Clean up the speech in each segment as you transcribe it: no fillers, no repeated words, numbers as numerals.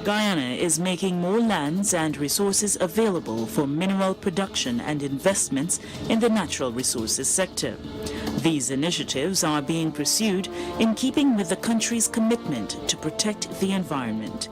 Guyana is making more lands and resources available for mineral production and investments in the natural resources sector. These initiatives are being pursued in keeping with the country's commitment to protect the environment.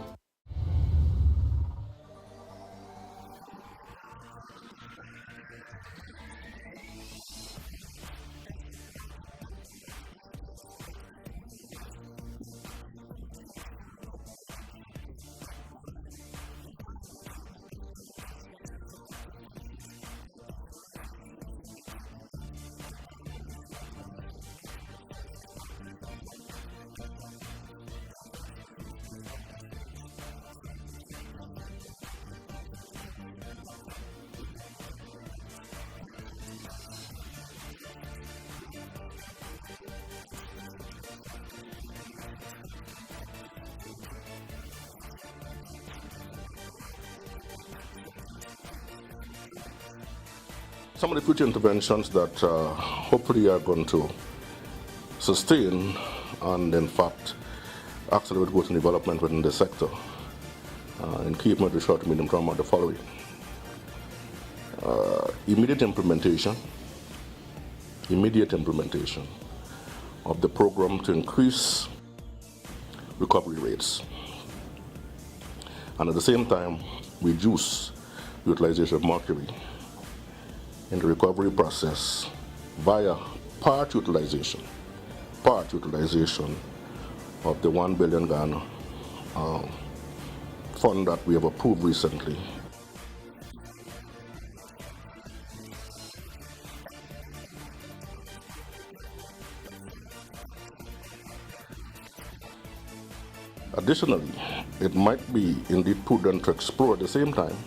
Some of the future interventions that hopefully are going to sustain and in fact accelerate growth and development within the sector in keeping with the short to medium term are the following. Immediate implementation of the program to increase recovery rates and at the same time reduce utilization of mercury in the recovery process via part utilization of the 1 billion Ghana fund that we have approved recently. Additionally, it might be indeed prudent to explore at the same time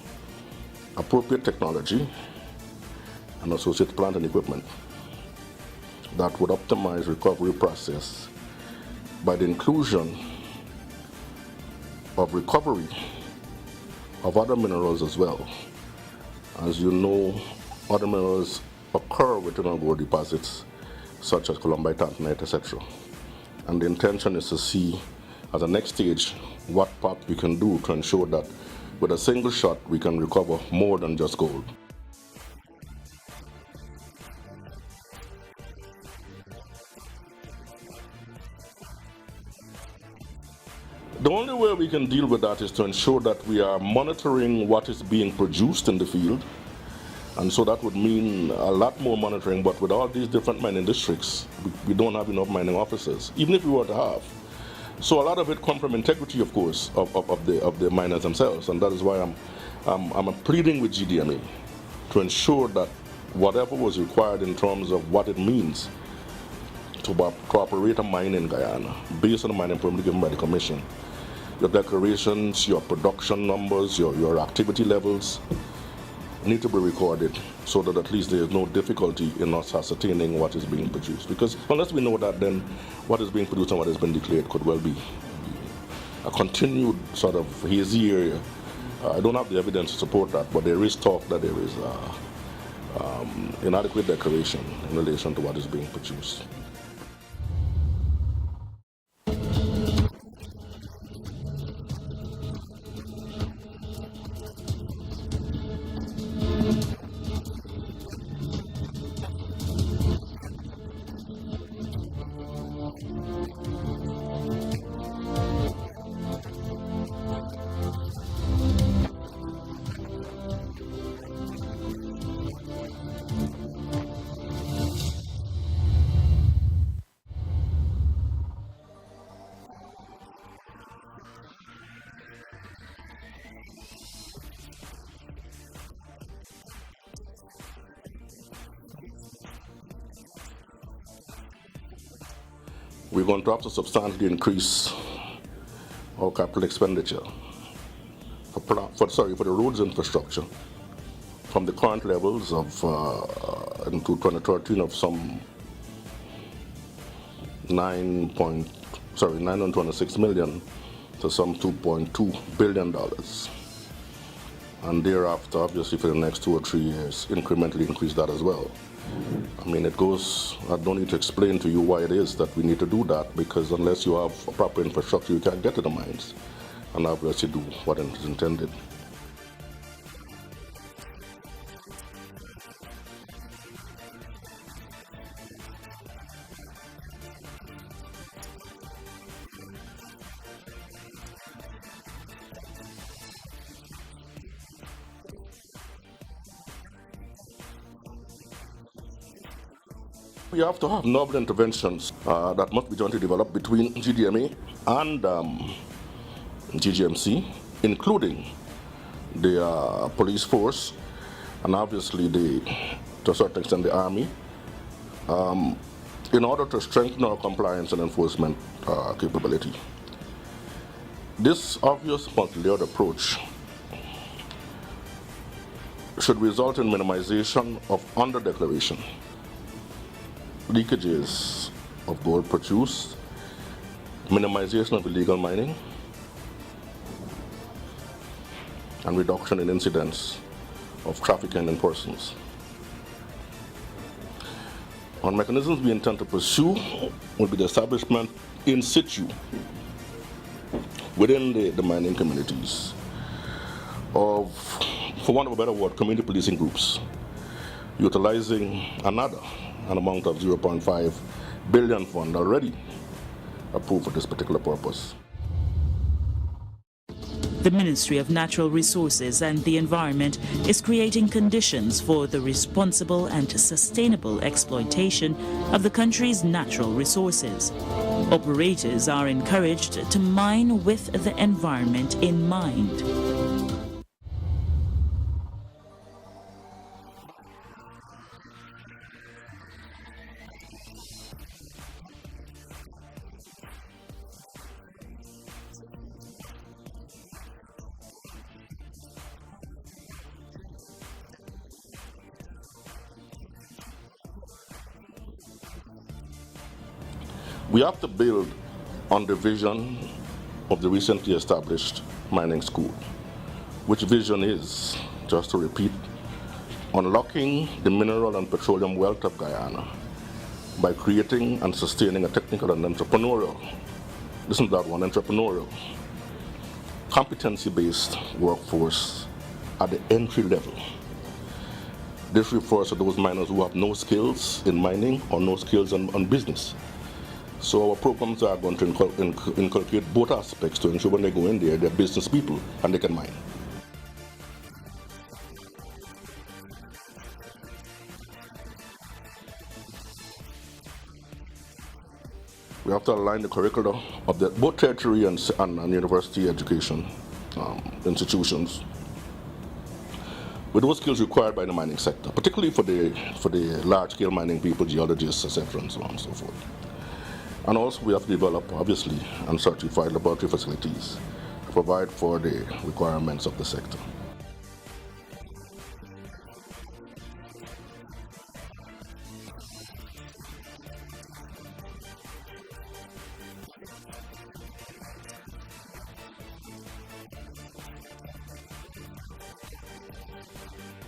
appropriate technology and associated plant and equipment that would optimize recovery process by the inclusion of recovery of other minerals as well. As you know, other minerals occur within our gold deposits such as columbite, tanzanite, etc. And the intention is to see as a next stage what part we can do to ensure that with a single shot we can recover more than just gold. The only way we can deal with that is to ensure that we are monitoring what is being produced in the field. And so that would mean a lot more monitoring, but with all these different mining districts, we don't have enough mining officers, even if we were to have. So a lot of it comes from integrity, of course, of the miners themselves. And that is why I'm pleading with GDMA to ensure that whatever was required in terms of what it means to operate a mine in Guyana, based on the mining permit given by the Commission, your declarations, your production numbers, your activity levels need to be recorded so that at least there is no difficulty in us ascertaining what is being produced. Because unless we know that, then what is being produced and what has been declared could well be a continued sort of hazy area. I don't have the evidence to support that, but there is talk that there is inadequate declaration in relation to what is being produced. We're going to have to substantially increase our capital expenditure for the roads infrastructure from the current levels of into 2013 of some $926 million to some $2.2 billion. And thereafter, obviously, for the next 2 or 3 years, incrementally increase that as well. I mean, it goes, I don't need to explain to you why it is that we need to do that, because unless you have proper infrastructure, you can't get to the mines. and obviously do what is intended. We have to have novel interventions that must be jointly developed between GDMA and GGMC, including the police force and obviously to a certain extent the Army, in order to strengthen our compliance and enforcement capability. This obvious multi-layered approach should result in minimization of under-declaration, leakages of gold produced, minimization of illegal mining, and reduction in incidents of trafficking in persons. One mechanisms we intend to pursue will be the establishment in situ within the mining communities of, for want of a better word, community policing groups, utilizing another an amount of 0.5 billion fund already approved for this particular purpose. The Ministry of Natural Resources and the Environment is creating conditions for the responsible and sustainable exploitation of the country's natural resources. Operators are encouraged to mine with the environment in mind. We have to build on the vision of the recently established mining school, which vision is, just to repeat, unlocking the mineral and petroleum wealth of Guyana by creating and sustaining a technical and entrepreneurial, listen to that one, entrepreneurial, competency-based workforce at the entry level. This refers to those miners who have no skills in mining or no skills on business. So our programs are going to inculcate both aspects to ensure when they go in there, they're business people and they can mine. We have to align the curricula of both tertiary and university education institutions with those skills required by the mining sector, particularly for the large-scale mining people, geologists, etc., and so on and so forth. And also we have to develop, obviously, and certify laboratory facilities to provide for the requirements of the sector.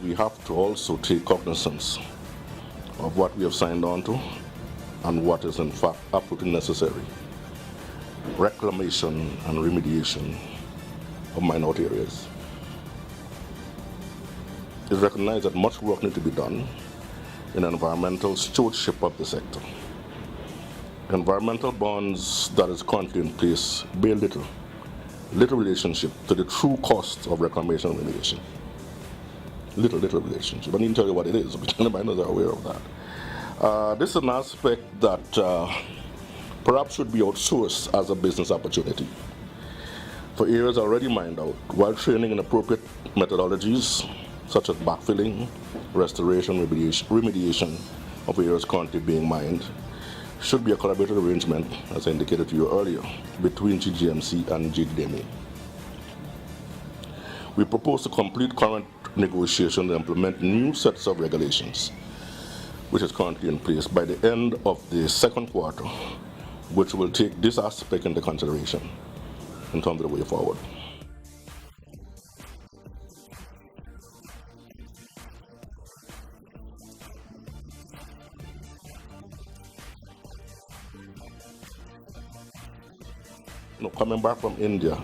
We have to also take cognizance of what we have signed on to and what is in fact absolutely necessary. Reclamation and remediation of minority areas. It's recognized that much work needs to be done in environmental stewardship of the sector. Environmental bonds that is currently in place bear little relationship to the true cost of reclamation and remediation. Little relationship. I need to tell you what it is, but the miners are aware of that. This is an aspect that perhaps should be outsourced as a business opportunity for areas already mined out, while training in appropriate methodologies such as backfilling, restoration, remediation of areas currently being mined should be a collaborative arrangement, as I indicated to you earlier, between GGMC and GDMA. We propose to complete current negotiations and implement new sets of regulations, which is currently in place, by the end of the second quarter, which will take this aspect into consideration in terms of the way forward. Coming back from India,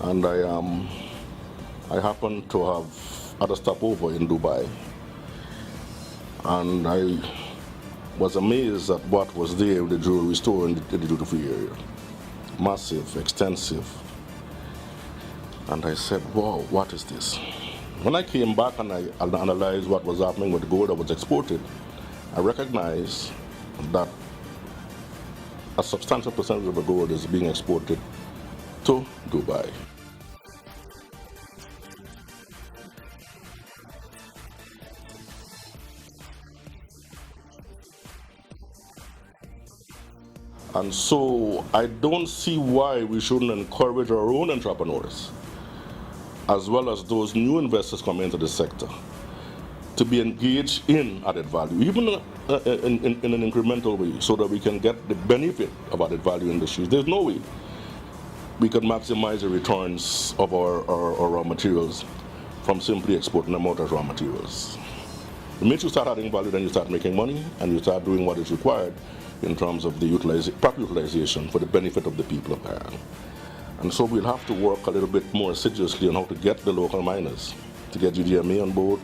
And I happened to have had a stopover in Dubai, and I was amazed at what was there in the jewelry store in the duty-free area. Massive, extensive. And I said, wow, what is this? When I came back and I analyzed what was happening with the gold that was exported, I recognized that a substantial percentage of the gold is being exported to Dubai. And so I don't see why we shouldn't encourage our own entrepreneurs, as well as those new investors coming into the sector, to be engaged in added value, even in an incremental way, so that we can get the benefit of added value industries. There's no way we can maximize the returns of our raw materials from simply exporting them out as raw materials. The minute you start adding value, then you start making money, and you start doing what is required in terms of the proper utilization for the benefit of the people of Guyana. And so we'll have to work a little bit more assiduously on how to get the local miners, to get GDMA on board,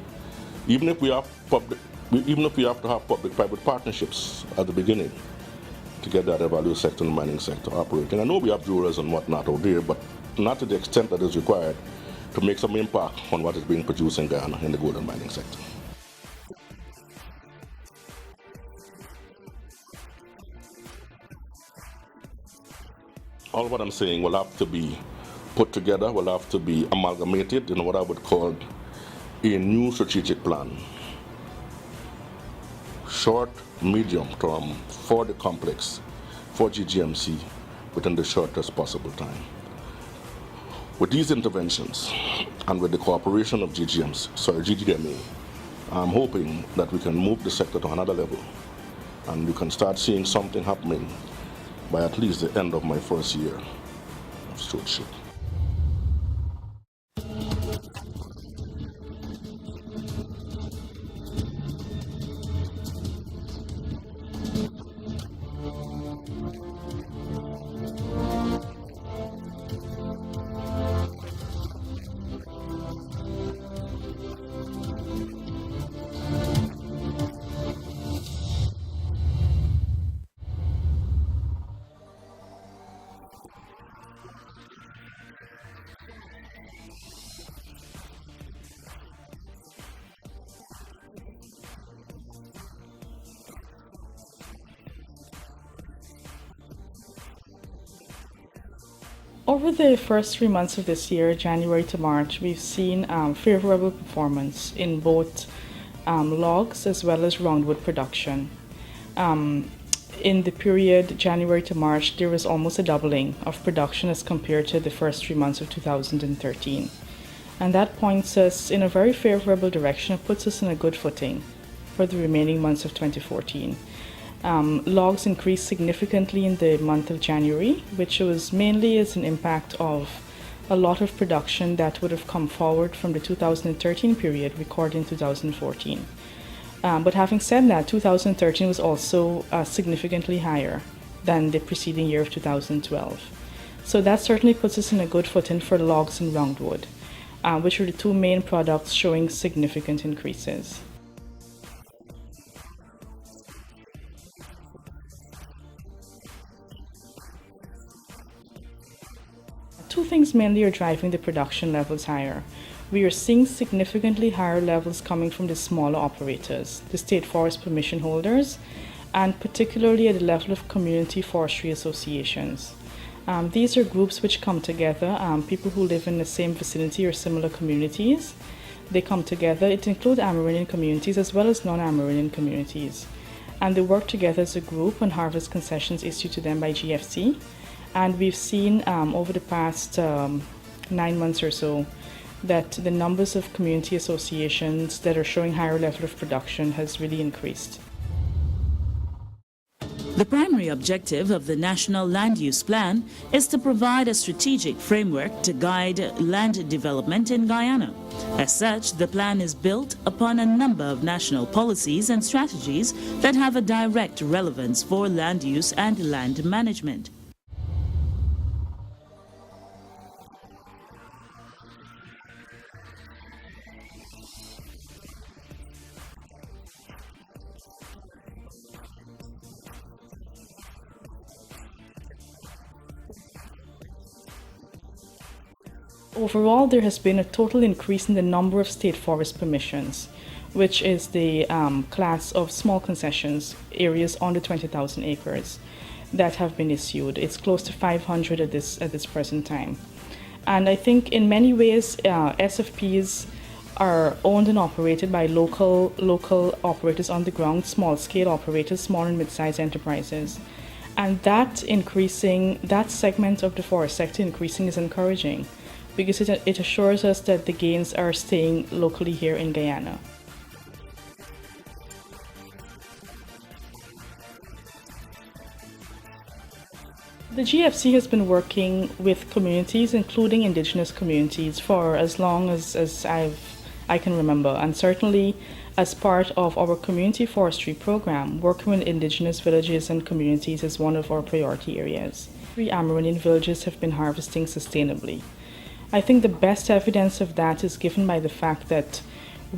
even if we have to have public-private partnerships at the beginning to get that value sector and the mining sector operating. I know we have jewelers and whatnot out there, but not to the extent that is required to make some impact on what is being produced in Guyana in the gold and mining sector. All what I'm saying will have to be put together, will have to be amalgamated in what I would call a new strategic plan. Short, medium term for the complex, for GGMC, within the shortest possible time. With these interventions and with the cooperation of GDMA, I'm hoping that we can move the sector to another level and we can start seeing something happening by at least the end of my first year of stewardship. Over the first 3 months of this year, January to March, we've seen favorable performance in both logs as well as roundwood production. In the period January to March, there was almost a doubling of production as compared to the first 3 months of 2013. And that points us in a very favorable direction. It puts us in a good footing for the remaining months of 2014. Logs increased significantly in the month of January, which was mainly as an impact of a lot of production that would have come forward from the 2013 period recorded in 2014. But having said that, 2013 was also significantly higher than the preceding year of 2012. So that certainly puts us in a good footing for logs and roundwood, which are the two main products showing significant increases. Two things mainly are driving the production levels higher. We are seeing significantly higher levels coming from the smaller operators, the state forest permission holders, and particularly at the level of community forestry associations. These are groups which come together, people who live in the same vicinity or similar communities. They come together. It includes Amerindian communities as well as non-Amerindian communities. And they work together as a group on harvest concessions issued to them by GFC. And we've seen over the past 9 months or so that the numbers of community associations that are showing higher level of production has really increased. The primary objective of the National Land Use Plan is to provide a strategic framework to guide land development in Guyana. As such, the plan is built upon a number of national policies and strategies that have a direct relevance for land use and land management. Overall, there has been a total increase in the number of state forest permissions, which is the class of small concessions, areas under 20,000 acres, that have been issued. It's close to 500 at this present time. And I think in many ways, SFPs are owned and operated by local operators on the ground, small-scale operators, small and mid-sized enterprises. And that segment of the forest sector increasing is encouraging, because it assures us that the gains are staying locally here in Guyana. The GFC has been working with communities, including indigenous communities, for as long as I can remember, and certainly as part of our community forestry program, working with indigenous villages and communities is one of our priority areas. 3 Amerindian villages have been harvesting sustainably. I think the best evidence of that is given by the fact that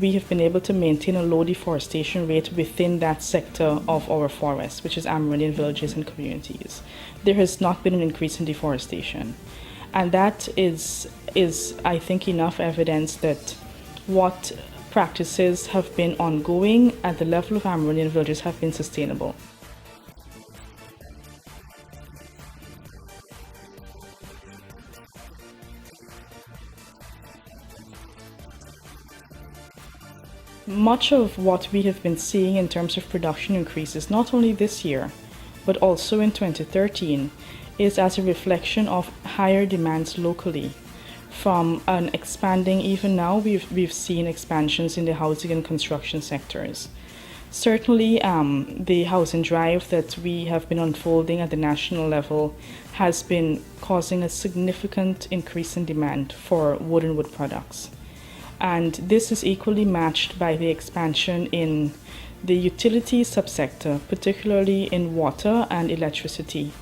we have been able to maintain a low deforestation rate within that sector of our forests, which is Amerindian villages and communities. There has not been an increase in deforestation. And that is I think, enough evidence that what practices have been ongoing at the level of Amerindian villages have been sustainable. Much of what we have been seeing in terms of production increases, not only this year, but also in 2013, is as a reflection of higher demands locally. From an expanding, even now we've seen expansions in the housing and construction sectors. Certainly, the housing drive that we have been unfolding at the national level has been causing a significant increase in demand for wood and wood products. And this is equally matched by the expansion in the utility subsector, particularly in water and electricity,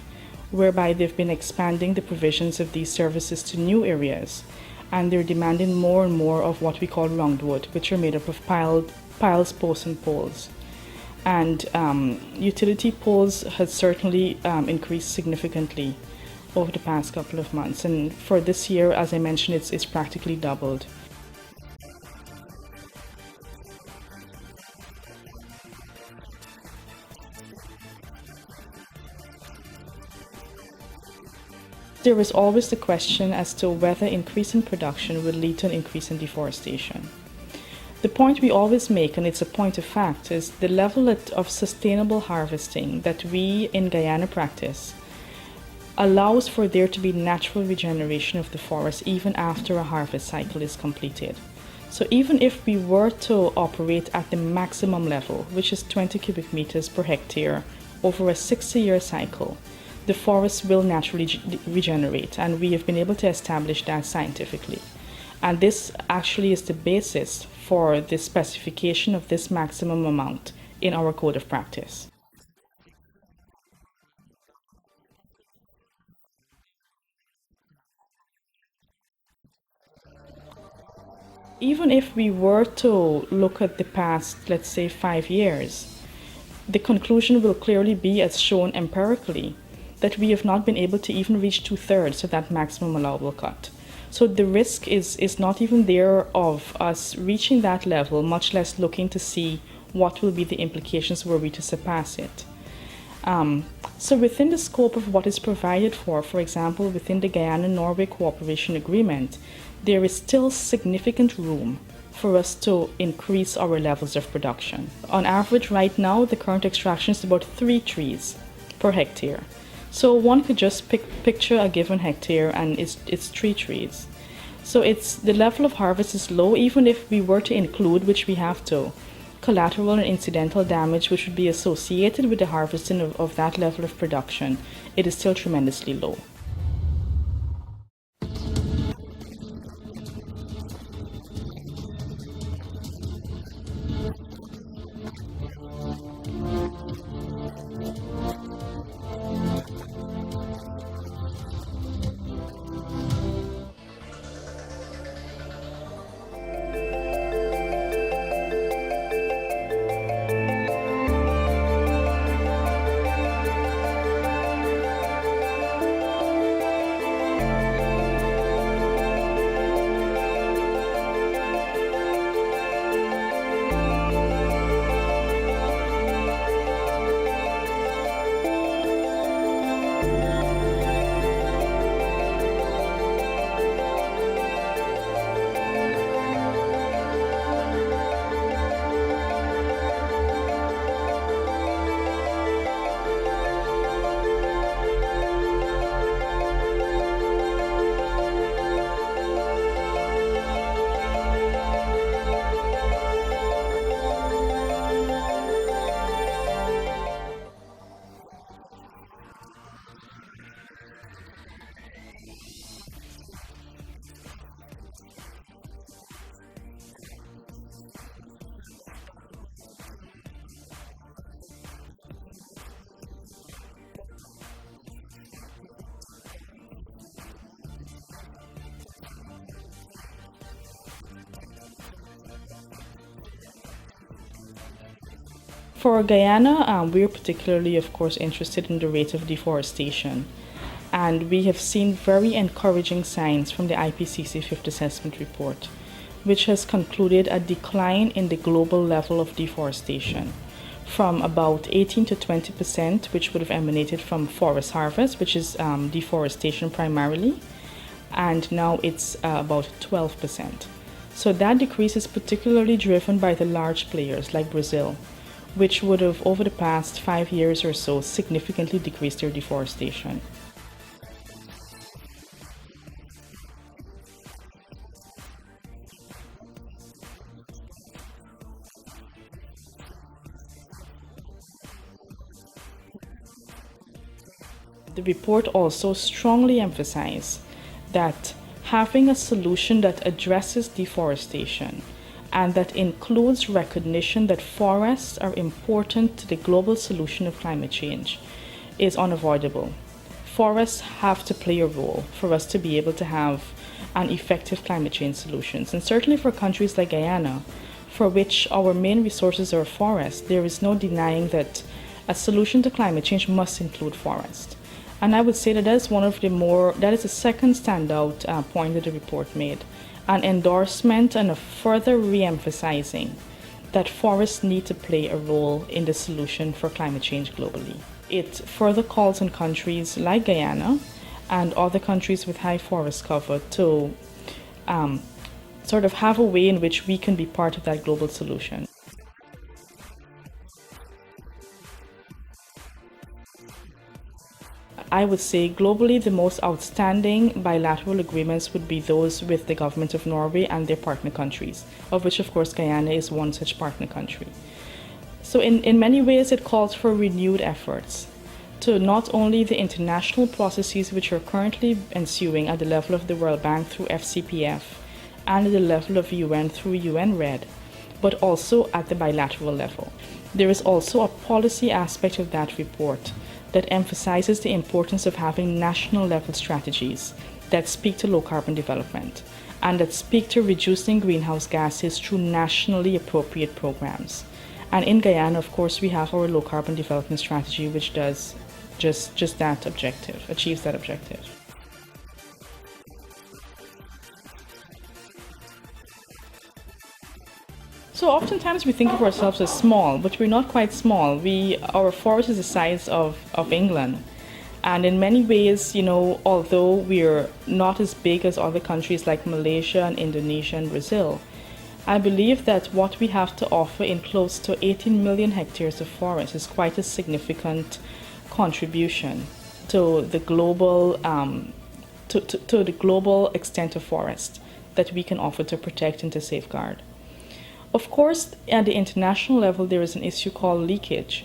whereby they've been expanding the provisions of these services to new areas, and they're demanding more and more of what we call roundwood, which are made up of piles, posts, and poles. And utility poles has certainly increased significantly over the past couple of months, and for this year, as I mentioned, it's practically doubled. There is always the question as to whether increase in production will lead to an increase in deforestation. The point we always make, and it's a point of fact, is the level of sustainable harvesting that we in Guyana practice allows for there to be natural regeneration of the forest even after a harvest cycle is completed. So even if we were to operate at the maximum level, which is 20 cubic meters per hectare over a 60-year cycle, the forest will naturally regenerate, and we have been able to establish that scientifically. And this actually is the basis for the specification of this maximum amount in our code of practice. Even if we were to look at the past, let's say 5 years, the conclusion will clearly be, as shown empirically, that we have not been able to even reach 2/3 of that maximum allowable cut. So the risk is not even there of us reaching that level, much less looking to see what will be the implications were we to surpass it. So within the scope of what is provided for example, within the Guyana-Norway Cooperation Agreement, there is still significant room for us to increase our levels of production. On average, right now, the current extraction is about 3 trees per hectare. So one could just picture a given hectare and it's 3 trees. So the level of harvest is low, even if we were to include, which we have to, collateral and incidental damage which would be associated with the harvesting of that level of production. It is still tremendously low. For Guyana, we're particularly, of course, interested in the rate of deforestation. And we have seen very encouraging signs from the IPCC Fifth Assessment Report, which has concluded a decline in the global level of deforestation from about 18 to 20%, which would have emanated from forest harvest, which is deforestation primarily, and now it's about 12%. So that decrease is particularly driven by the large players like Brazil, which would have, over the past 5 years or so, significantly decreased their deforestation. The report also strongly emphasized that having a solution that addresses deforestation and that includes recognition that forests are important to the global solution of climate change is unavoidable. Forests have to play a role for us to be able to have an effective climate change solutions. And certainly for countries like Guyana, for which our main resources are forests, there is no denying that a solution to climate change must include forest. And I would say that that is the second standout point that the report made, an endorsement and a further re-emphasizing that forests need to play a role in the solution for climate change globally. It further calls on countries like Guyana and other countries with high forest cover to sort of have a way in which we can be part of that global solution. I would say globally the most outstanding bilateral agreements would be those with the government of Norway and their partner countries, of which of course Guyana is one such partner country. So in many ways it calls for renewed efforts to not only the international processes which are currently ensuing at the level of the World Bank through FCPF and at the level of UN through UN-RED, but also at the bilateral level. There is also a policy aspect of that report that emphasizes the importance of having national level strategies that speak to low carbon development and that speak to reducing greenhouse gases through nationally appropriate programs. And in Guyana, of course, we have our low carbon development strategy, which does just that objective, achieves that objective. So oftentimes we think of ourselves as small, but we're not quite small. Our forest is the size of England. And in many ways, although we're not as big as other countries like Malaysia and Indonesia and Brazil, I believe that what we have to offer in close to 18 million hectares of forest is quite a significant contribution to the global to the global extent of forest that we can offer to protect and to safeguard. Of course, at the international level, there is an issue called leakage,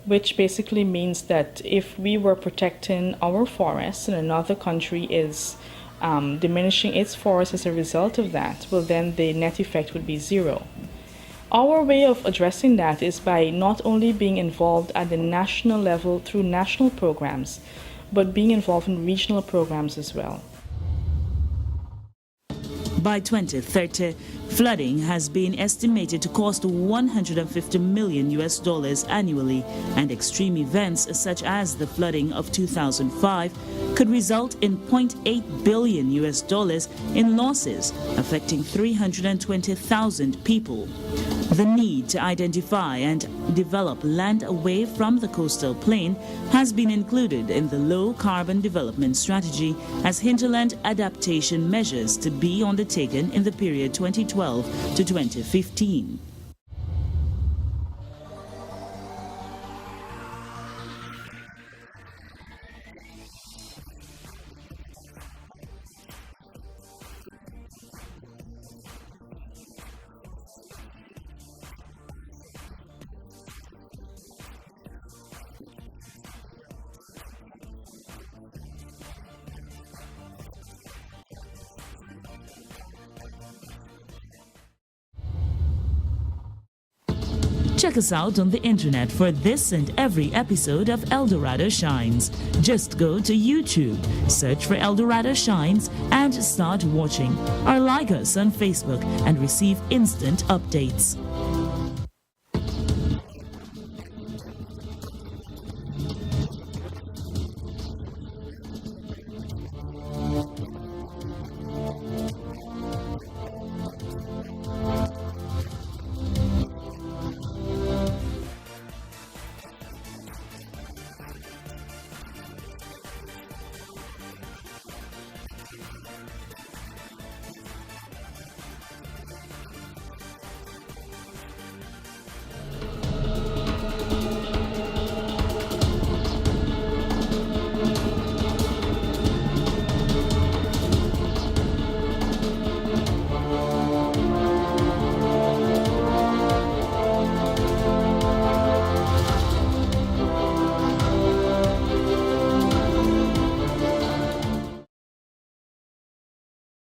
which basically means that if we were protecting our forests and another country is diminishing its forests as a result of that, well, then the net effect would be zero. Our way of addressing that is by not only being involved at the national level through national programs, but being involved in regional programs as well. By 2030, flooding has been estimated to cost $150 million annually, and extreme events such as the flooding of 2005 could result in $0.8 billion in losses, affecting 320,000 people. The need to identify and develop land away from the coastal plain has been included in the Low Carbon Development Strategy as hinterland adaptation measures to be undertaken in the period 2012 to 2015. Check us out on the internet for this and every episode of Dorado Shines. Just go to YouTube, search for Dorado Shines and start watching, or like us on Facebook and receive instant updates.